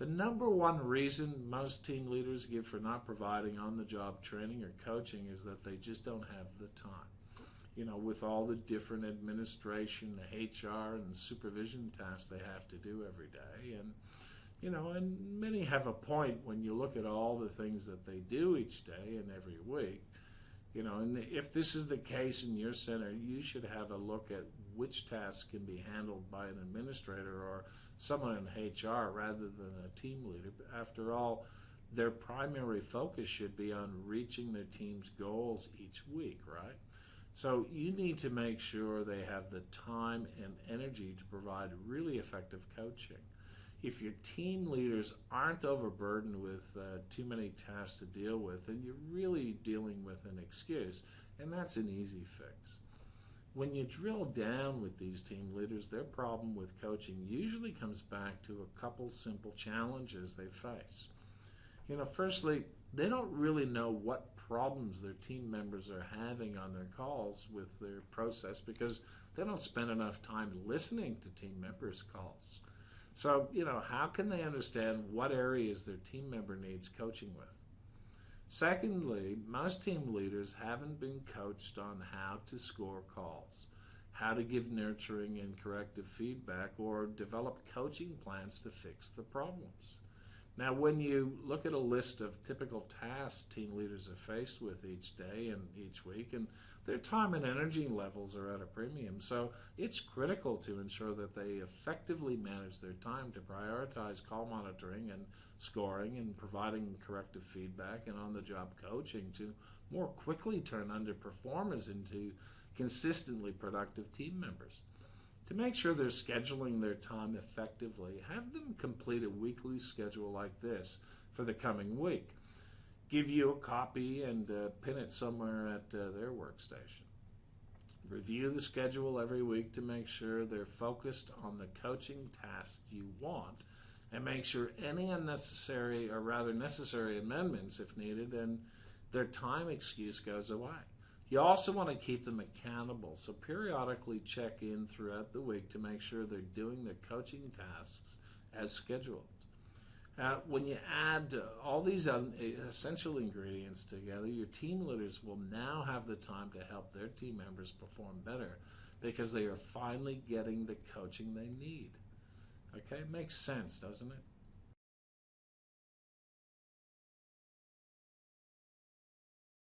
The number one reason most team leaders give for not providing on-the-job training or coaching is that they just don't have the time. With all the different administration, HR, and supervision tasks they have to do every day. And many have a point when you look at all the things that they do each day and every week. And if this is the case in your center, you should have a look at which tasks can be handled by an administrator or someone in HR rather than a team leader. After all, their primary focus should be on reaching their team's goals each week, right? So you need to make sure they have the time and energy to provide really effective coaching. If your team leaders aren't overburdened with too many tasks to deal with, then you're really dealing with an excuse, and that's an easy fix. When you drill down with these team leaders, their problem with coaching usually comes back to a couple simple challenges they face. Firstly, they don't really know what problems their team members are having on their calls with their process because they don't spend enough time listening to team members' calls. So, how can they understand what areas their team member needs coaching with? Secondly, most team leaders haven't been coached on how to score calls, how to give nurturing and corrective feedback, or develop coaching plans to fix the problems. Now, when you look at a list of typical tasks team leaders are faced with each day and each week, and their time and energy levels are at a premium, so it's critical to ensure that they effectively manage their time to prioritize call monitoring and scoring and providing corrective feedback and on-the-job coaching to more quickly turn underperformers into consistently productive team members. To make sure they're scheduling their time effectively, have them complete a weekly schedule like this for the coming week. Give you a copy and pin it somewhere at their workstation. Review the schedule every week to make sure they're focused on the coaching tasks you want, and make sure any unnecessary or rather necessary amendments, if needed, and their time excuse goes away. You also want to keep them accountable, so periodically check in throughout the week to make sure they're doing their coaching tasks as scheduled. When you add all these essential ingredients together, your team leaders will now have the time to help their team members perform better because they are finally getting the coaching they need. Okay, makes sense, doesn't it?